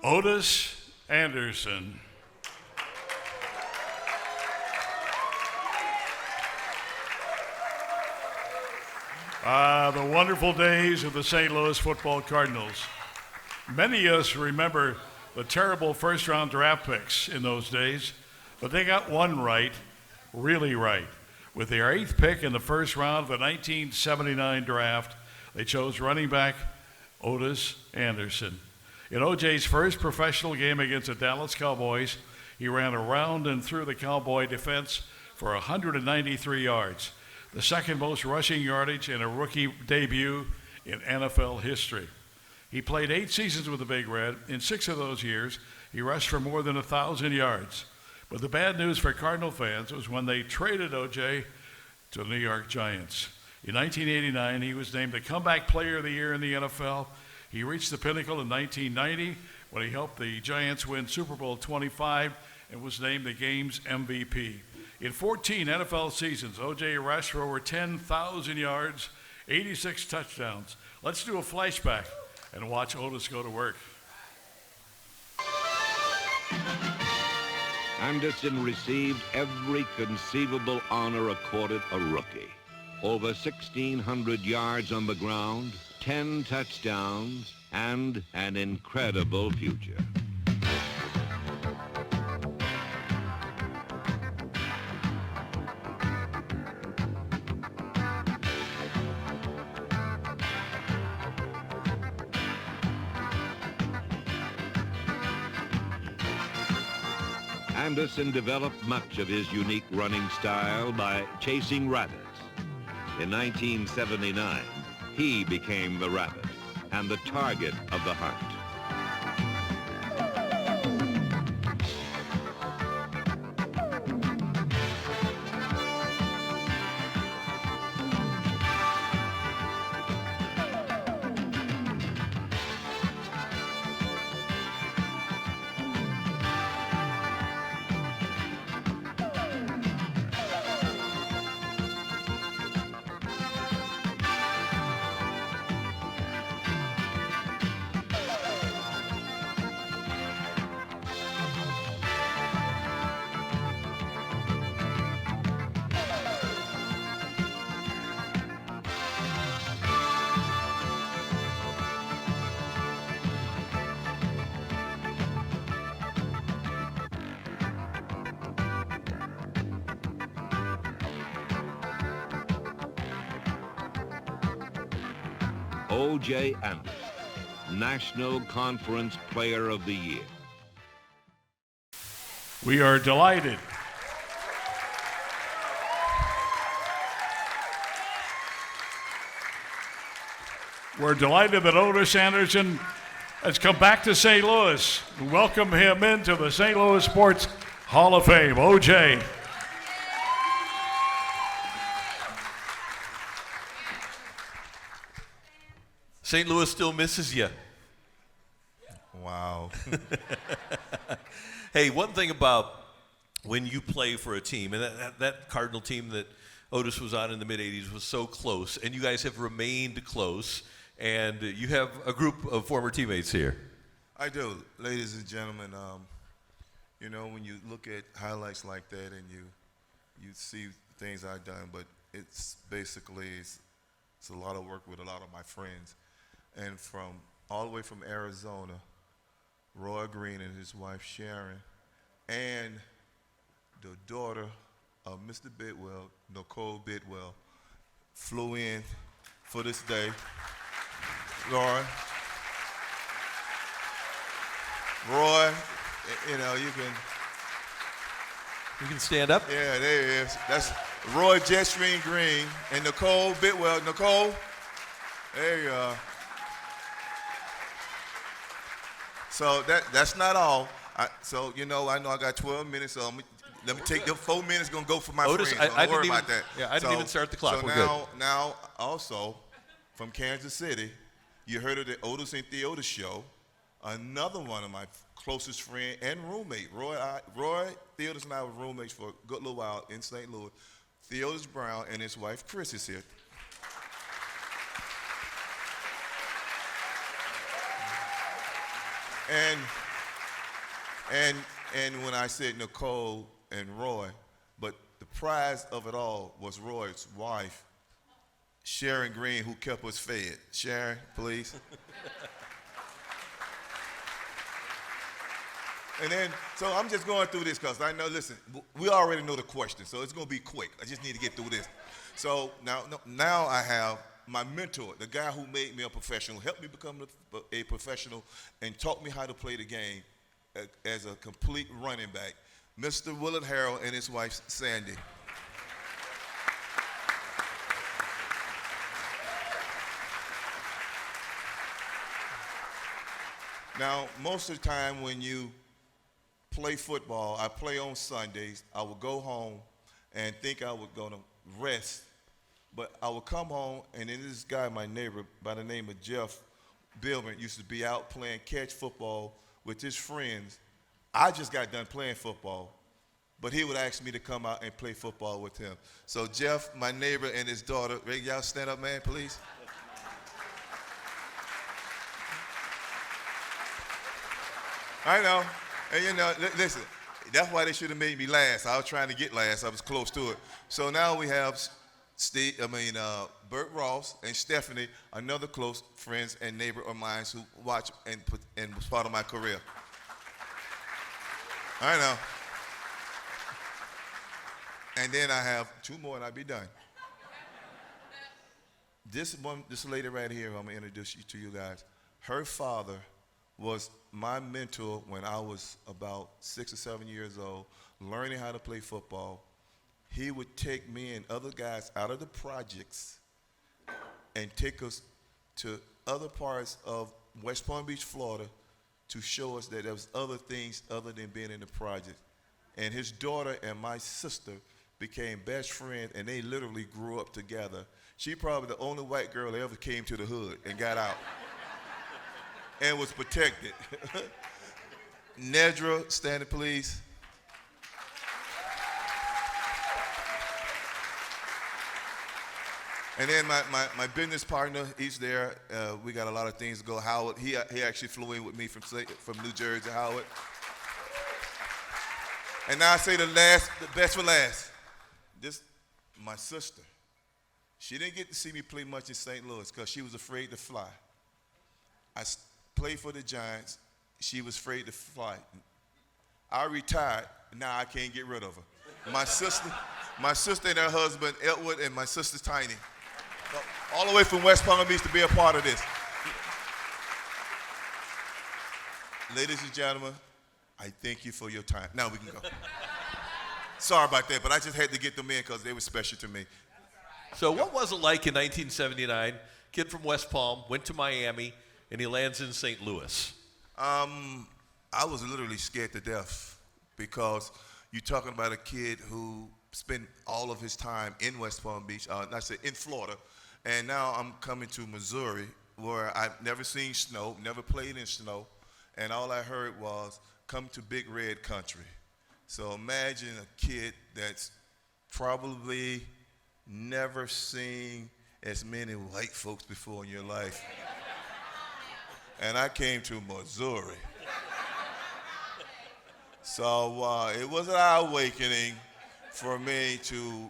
Ottis Anderson. The wonderful days of the St. Louis Football Cardinals. Many of us remember the terrible first-round draft picks in those days, but they got one right, really right. With their 8th pick in the first round of the 1979 draft, they chose running back Ottis Anderson. In O.J.'s first professional game against the Dallas Cowboys, he ran around and through the Cowboy defense for 193 yards, the second most rushing yardage in a rookie debut in NFL history. He played 8 seasons with the Big Red. In 6 of those years, he rushed for more than 1,000 yards. But the bad news for Cardinal fans was when they traded O.J. to the New York Giants. In 1989, he was named the Comeback Player of the Year in the NFL. He reached the pinnacle in 1990 when he helped the Giants win Super Bowl 25 and was named the game's MVP. In 14 NFL seasons, O.J. rushed for over 10,000 yards, 86 touchdowns. Let's do a flashback and watch Ottis go to work. Anderson received every conceivable honor accorded a rookie. Over 1,600 yards on the ground, 10 touchdowns, and an incredible future. Anderson developed much of his unique running style by chasing rabbits. In 1979, he became the rabbit and the target of the hunt. O.J. Anderson, National Conference Player of the Year. We are delighted. We're delighted that Ottis Anderson has come back to St. Louis. Welcome him into the St. Louis Sports Hall of Fame. O.J. St. Louis still misses you. Wow. Hey, one thing about when you play for a team, and that Cardinal team that Ottis was on in the mid-'80s was so close, and you guys have remained close, and you have a group of former teammates here. I do. Ladies and gentlemen, you know, when you look at highlights like that and you see things I've done, but it's basically it's a lot of work with a lot of my friends. And from all the way from Arizona, Roy Green and his wife Sharon, and the daughter of Mr. Bidwell, Nicole Bidwell, flew in for this day. Roy, you know, you can stand up. Yeah, there he is. That's Roy Jetstream Green and Nicole Bidwell. Nicole, there you are. So that's not all. So, you know I got 12 minutes, so let me take the 4 minutes, going to go for my Ottis, friends. Don't worry about that. Yeah, I didn't even start the clock. So We're good. Now, also, from Kansas City, you heard of the Ottis and Theotis show. Another one of my closest friend and roommate, Roy Theotis and I were roommates for a good little while in St. Louis. Theotis Brown and his wife, Chris, is here. And and and when I said Nicole and Roy, but the prize of it all was Roy's wife, Sharon Green, who kept us fed. Sharon, please. And then, so I'm just going through this because I know, listen, we already know the question, so it's going to be quick. I just need to get through this. So now I have my mentor, the guy who made me a professional, helped me become a professional, and taught me how to play the game as a complete running back, Mr. Willard Harrell and his wife, Sandy. Now, most of the time when you play football, I play on Sundays, I would go home and think I was going to rest, but I would come home, and then this guy, my neighbor, by the name of Jeff Billman, used to be out playing catch football with his friends. I just got done playing football, but he would ask me to come out and play football with him. So Jeff, my neighbor, and his daughter, y'all stand up, man, please. I know. And you know, listen, that's why they should have made me last. I was trying to get last. I was close to it. So now we have Bert Ross and Stephanie, another close friends and neighbor of mine who watched and was part of my career. I know. And then I have two more and I'll be done. This lady right here, I'm gonna introduce you to you guys. Her father was my mentor when I was about 6 or 7 years old, learning how to play football. He would take me and other guys out of the projects and take us to other parts of West Palm Beach, Florida, to show us that there was other things other than being in the project. And his daughter and my sister became best friends, and they literally grew up together. She probably the only white girl that ever came to the hood and got out. And was protected. Nedra, stand it, please. And then my business partner, he's there. We got a lot of things to go. Howard, he actually flew in with me from New Jersey, Howard. And now I say the best for last. This, my sister. She didn't get to see me play much in St. Louis because she was afraid to fly. I played for the Giants. She was afraid to fly. I retired. Now I can't get rid of her. My sister and her husband, Edward, and my sister, Tiny. All the way from West Palm Beach to be a part of this. Ladies and gentlemen, I thank you for your time. Now we can go. Sorry about that, but I just had to get them in because they were special to me. So what was it like in 1979? Kid from West Palm, went to Miami, and he lands in St. Louis. I was literally scared to death because you're talking about a kid who spent all of his time in West Palm Beach, in Florida, and now I'm coming to Missouri where I've never seen snow, never played in snow, and all I heard was, come to Big Red Country. So imagine a kid that's probably never seen as many white folks before in your life. And I came to Missouri. So it was an eye-awakening for me to,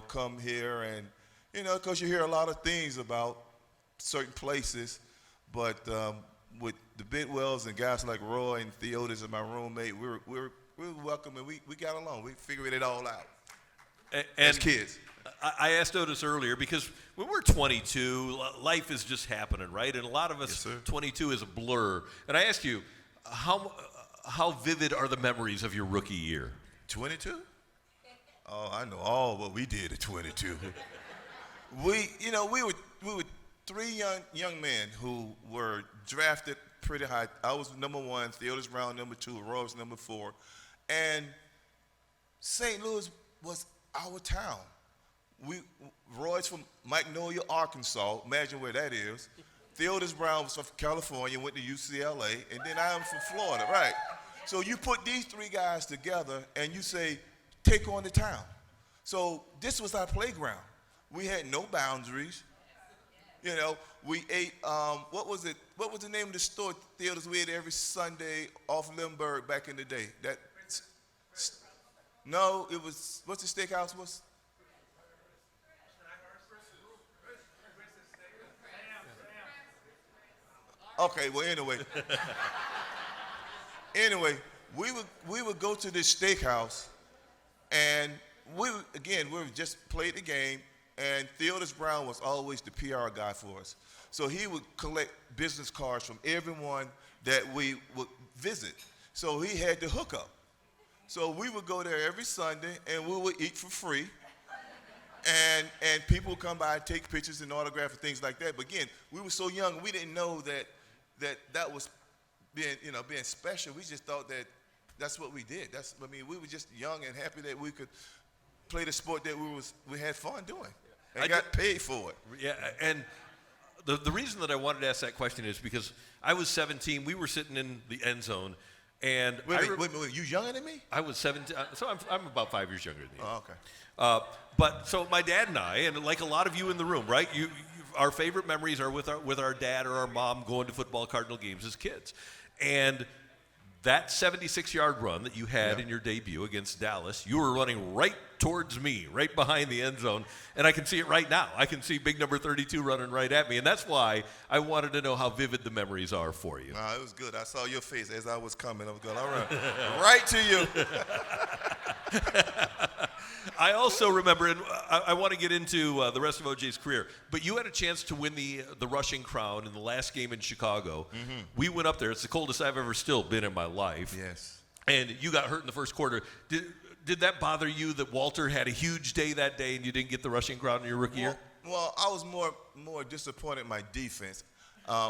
come here and, because you hear a lot of things about certain places, but with the Bidwells and guys like Roy and Theotis and my roommate, we were welcome and we got along. We figured it all out as kids. I asked Otis earlier because when we're 22, life is just happening, right? And a lot of us, 22 is a blur. And I asked you, how vivid are the memories of your rookie year? 22? Oh, I know all what we did at 22. we were three young men who were drafted pretty high. I was number 1, Theotis Brown number 2, Roy was number 4, and St. Louis was our town. Roy's from Magnolia, Arkansas. Imagine where that is. Theotis Brown was from California, went to UCLA, and then I am from Florida, right? So you put these three guys together, and you say, take on the town. So this was our playground. We had no boundaries. You know, we ate, what was it? What was the name of the store, theaters we ate every Sunday off Lindbergh back in the day? No, it was, what's the steakhouse was? Okay, well, anyway, we would go to this steakhouse, and we would just played the game, and Theodis Brown was always the PR guy for us. So he would collect business cards from everyone that we would visit. So he had the hookup. So we would go there every Sunday, and we would eat for free. And people would come by and take pictures and autographs and things like that. But again, we were so young, we didn't know that was being special. We just thought that that's what we did. We were just young and happy that we could play the sport that we had fun doing and got paid for it. Yeah, and the reason that I wanted to ask that question is because I was 17. We were sitting in the end zone, and wait, you younger than me? I was 17, so I'm about 5 years younger than you. Oh, okay. But so my dad and I, and like a lot of you in the room, right? Our favorite memories are with our dad or our mom going to football Cardinal games as kids, and that 76-yard run that you had in your debut against Dallas, you were running right towards me, right behind the end zone, and I can see it right now. I can see big number 32 running right at me, and that's why I wanted to know how vivid the memories are for you. No, it was good. I saw your face as I was coming. I was going, all right, right to you. I also remember, and I want to get into the rest of OJ's career, but you had a chance to win the rushing crown in the last game in Chicago. Mm-hmm. We went up there. It's the coldest I've ever still been in my life. Yes. And you got hurt in the first quarter. Did that bother you that Walter had a huge day that day and you didn't get the rushing crown in your rookie year? Well, I was more disappointed in my defense.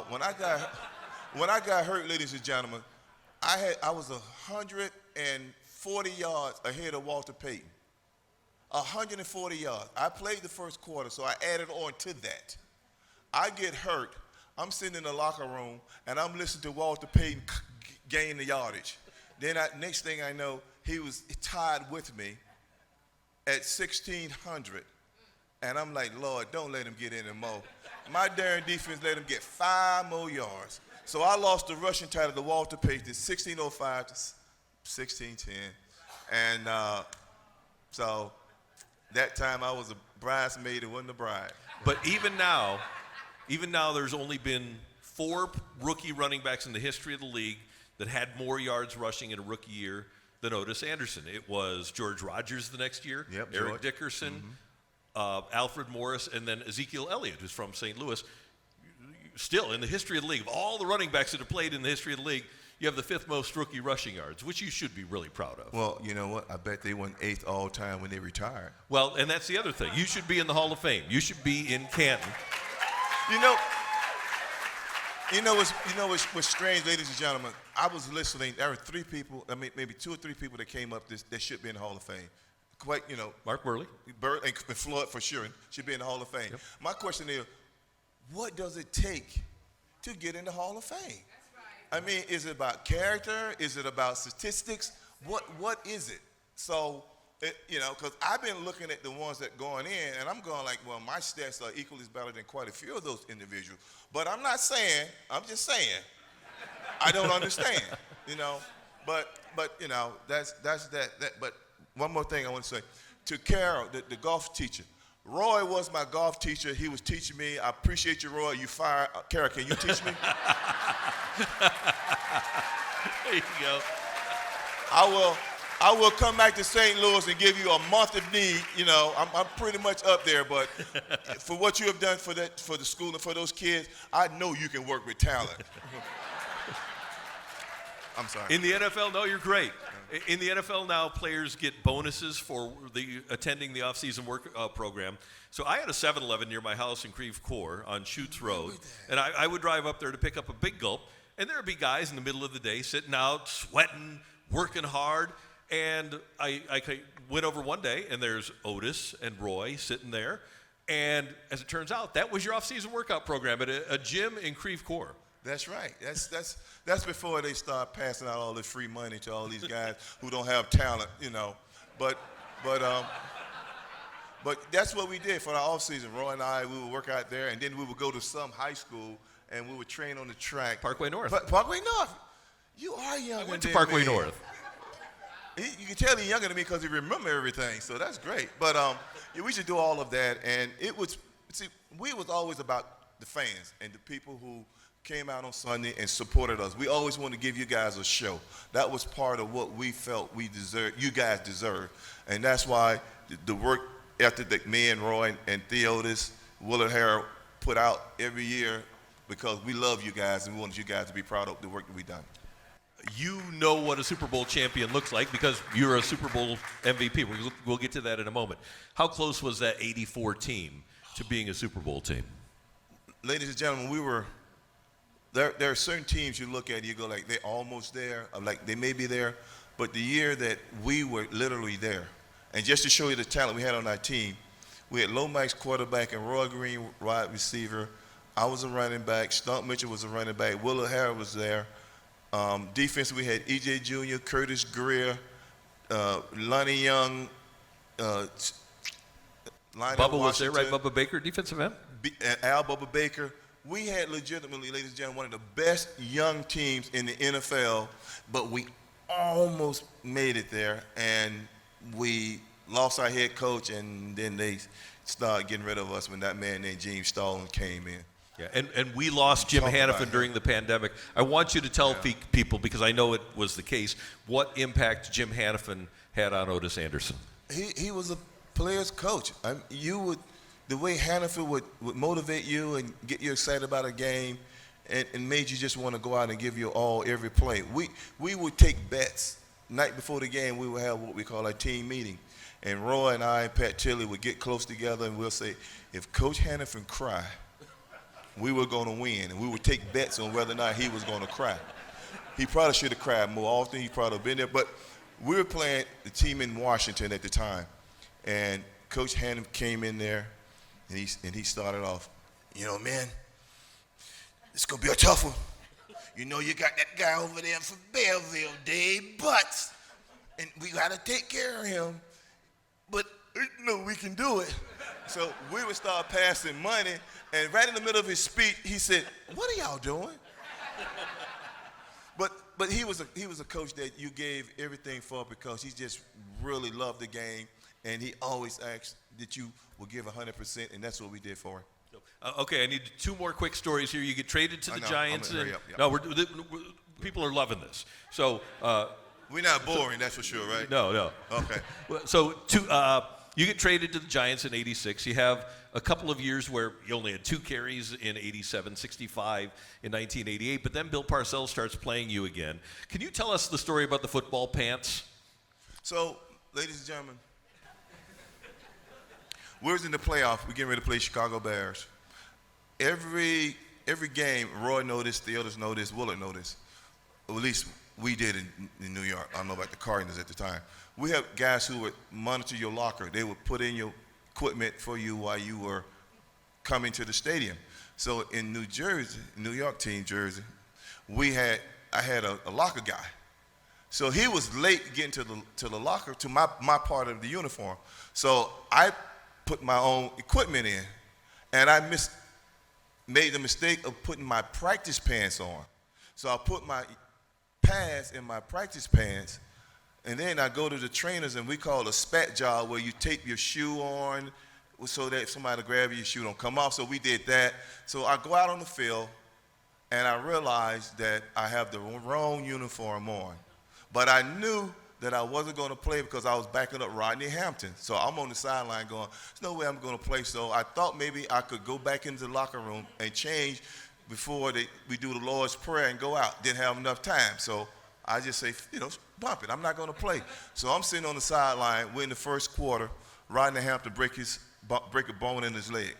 When I got hurt, ladies and gentlemen, I was 140 yards ahead of Walter Payton. 140 yards. I played the first quarter, so I added on to that. I get hurt. I'm sitting in the locker room, and I'm listening to Walter Payton gain the yardage. Then next thing I know, he was tied with me at 1,600. And I'm like, Lord, don't let him get any more. My darn defense let him get 5 more yards. So I lost the rushing title to Walter Payton, 1605 to 1610. And so that time I was a bridesmaid and wasn't a bride. But even now, there's only been 4 rookie running backs in the history of the league that had more yards rushing in a rookie year than Ottis Anderson. It was George Rogers the next year, Eric Dickerson, Alfred Morris, and then Ezekiel Elliott, who's from St. Louis. Still, in the history of the league, of all the running backs that have played in the history of the league, you have the 5th most rookie rushing yards, which you should be really proud of. Well, you know what? I bet they went 8th all time when they retired. Well, and that's the other thing. You should be in the Hall of Fame. You should be in Canton. You know what's strange, ladies and gentlemen? I was listening. There were 3 people, maybe 2 or 3 people that came up that should be in the Hall of Fame. Quite, Mark Burley. And Floyd for sure should be in the Hall of Fame. Yep. My question is, what does it take to get in the Hall of Fame? That's right. I mean, is it about character? Is it about statistics? What is it? So, because I've been looking at the ones that going in, and I'm going like, well, my stats are equally as better than quite a few of those individuals. But I'm not saying, I'm just saying, I don't understand, But that's that. But one more thing I want to say. To Carol, the golf teacher, Roy was my golf teacher. He was teaching me. I appreciate you, Roy. You fired. Carol, can you teach me? There you go. I will come back to St. Louis and give you a month of need. I'm pretty much up there, but for what you have done for the school and for those kids, I know you can work with talent. I'm sorry. In the NFL, no, you're great. In the NFL now, players get bonuses for attending the off-season work program. So I had a 7-Eleven near my house in Creve Coeur on Schutz Road, and I would drive up there to pick up a Big Gulp, and there would be guys in the middle of the day sitting out, sweating, working hard, and I went over one day, and there's Ottis and Roy sitting there, and as it turns out, that was your off-season workout program at a gym in Creve Coeur. That's right. That's before they start passing out all this free money to all these guys who don't have talent, But But that's what we did for our off season. Roy and I, we would work out there, and then we would go to some high school, and we would train on the track. Parkway North. Parkway North. You are younger I went to than Parkway me. North. You can tell he's younger than me because he remember everything, so that's great. But yeah, we should do all of that, and we was always about the fans and the people who came out on Sunday and supported us. We always wanted to give you guys a show. That was part of what we felt we deserved, you guys deserved, and that's why the work ethic that me and Roy and Theotis, Willard Harrell put out every year, because we love you guys and we want you guys to be proud of the work that we've done. You know what a Super Bowl champion looks like because you're a Super Bowl MVP. We'll get to that in a moment. How close was that 84 team to being a Super Bowl team? Ladies and gentlemen, we were there are certain teams you look at, you go like, they're almost there, or like they may be there, but the year that we were literally there, and just to show you the talent we had on our team, we had Lomax quarterback and Roy Green wide receiver. I was a running back. Stump Mitchell was a running back. Willard Harrell was there. Defense, we had E.J. Jr., Curtis Greer, Lonnie Young. Bubba was there, right? Bubba Baker, defensive end? Al Bubba Baker. We had legitimately, ladies and gentlemen, one of the best young teams in the NFL, but we almost made it there, and we lost our head coach, and then they started getting rid of us when that man named Gene Stallings came in. Yeah, and we lost Jim Hanifan during the pandemic. I want you to tell people, because I know it was the case, what impact Jim Hanifan had on Ottis Anderson. He was a player's coach. The way Hanifan would motivate you and get you excited about a game, and made you just want to go out and give your all every play. We would take bets. Night before the game, we would have what we call a team meeting. And Roy and I and Pat Tilley would get close together, and we'll say, if Coach Hanifan cry, we were going to win. And we would take bets on whether or not he was going to cry. He probably should have cried more often. He probably been there. But we were playing the team in Washington at the time. And Coach Hanifan came in there, and he started off, man, it's going to be a tough one. You got that guy over there from Belleville, Dave Butts, and we got to take care of him. But, we can do it. So we would start passing money, and right in the middle of his speech, he said, what are y'all doing? But he was a coach that you gave everything for, because he just really loved the game, and he always asked that you would give 100%, and that's what we did for him. Okay, I need two more quick stories here. You get traded to the Giants. Hurry up, yep. No, people are loving this. So we're not boring, that's for sure, right? No. Okay. So you get traded to the Giants in '86. You have a couple of years where you only had 2 carries in '87, 65 in 1988, but then Bill Parcells starts playing you again. Can you tell us the story about the football pants? So, ladies and gentlemen, we was in the playoff. We're getting ready to play Chicago Bears. Every game, Roy noticed, the others noticed, Willard noticed. Or at least we did in New York. I don't know about the Cardinals at the time. We have guys who would monitor your locker. They would put in your equipment for you while you were coming to the stadium. So in New Jersey, New York team jersey, I had a locker guy. So he was late getting to the locker, to my part of the uniform. So I put my own equipment in, and I made the mistake of putting my practice pants on. So I put my pads in my practice pants, and then I go to the trainers, and we call it a spat job, where you tape your shoe on so that if somebody grabs your shoe don't come off. So we did that. So I go out on the field, and I realized that I have the wrong uniform on. But I knew that I wasn't going to play because I was backing up Rodney Hampton. So I'm on the sideline going, there's no way I'm going to play. So I thought maybe I could go back into the locker room and change before we do the Lord's Prayer and go out. Didn't have enough time. So I just say, bump it. I'm not going to play. So I'm sitting on the sideline. We're in the first quarter. Rodney Hampton break a bone in his leg.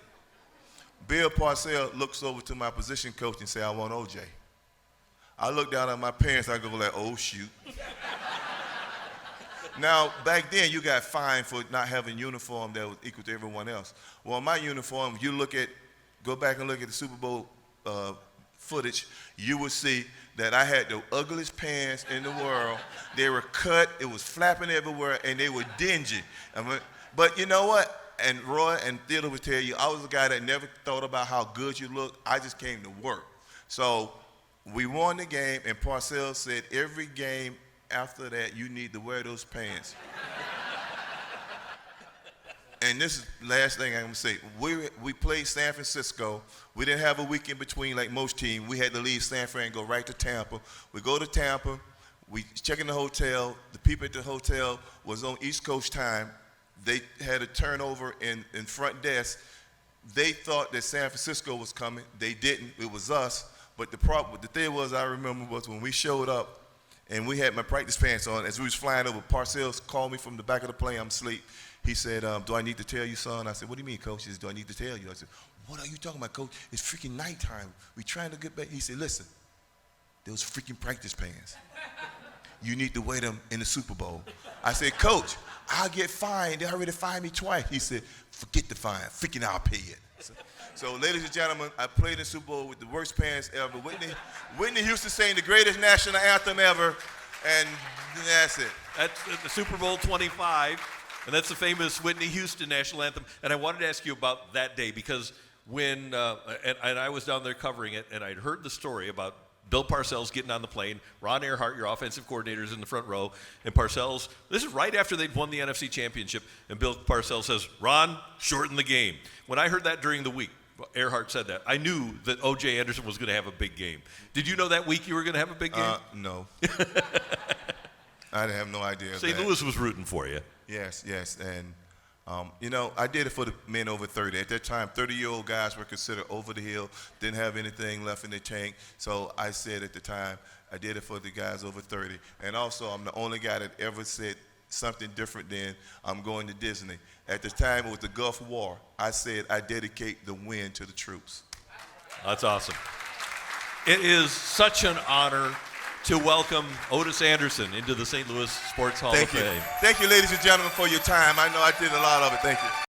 Bill Parcells looks over to my position coach and say, I want OJ. I look down at my pants. I go like, oh, shoot. Now, back then, you got fined for not having a uniform that was equal to everyone else. Well, my uniform, if you go back and look at the Super Bowl footage, you will see that I had the ugliest pants in the world. They were cut, it was flapping everywhere, and they were dingy. But you know what? And Roy and Theodore would tell you, I was a guy that never thought about how good you look. I just came to work. So we won the game, and Parcells said every game after that, you need to wear those pants. And this is the last thing I'm going to say. We played San Francisco. We didn't have a week in between like most teams. We had to leave San Fran and go right to Tampa. We go to Tampa. We check in the hotel. The people at the hotel was on East Coast time. They had a turnover in front desk. They thought that San Francisco was coming. They didn't. It was us. But the thing was, I remember, was when we showed up and we had my practice pants on, as we was flying over, Parcells called me from the back of the plane. I'm asleep. He said, do I need to tell you, son? I said, what do you mean, Coach? He said, do I need to tell you? I said, what are you talking about, Coach? It's freaking nighttime. We trying to get back. He said, listen, those freaking practice pants. You need to wear them in the Super Bowl. I said, Coach, I'll get fined. They already fined me twice. He said, forget the fine. Freaking I'll pay it. So, ladies and gentlemen, I played in the Super Bowl with the worst pants ever. Whitney Houston sang the greatest national anthem ever, and that's it. That's the Super Bowl 25. And that's the famous Whitney Houston national anthem. And I wanted to ask you about that day because when, and I was down there covering it, and I'd heard the story about Bill Parcells getting on the plane, Ron Earhart, your offensive coordinator, is in the front row, and Parcells, this is right after they'd won the NFC Championship, and Bill Parcells says, Ron, shorten the game. When I heard that during the week, Earhart said that, I knew that O.J. Anderson was going to have a big game. Did you know that week you were going to have a big game? No. I have no idea of St. that. Louis was rooting for you. Yes, and I did it for the men over 30. At that time, 30-year-old guys were considered over the hill, didn't have anything left in the tank. So I said at the time, I did it for the guys over 30. And also, I'm the only guy that ever said something different than I'm going to Disney. At the time, it was the Gulf War. I said I dedicate the win to the troops. That's awesome. It is such an honor to welcome Ottis Anderson into the St. Louis Sports Hall of Fame. Thank you, ladies and gentlemen, for your time. I know I did a lot of it. Thank you.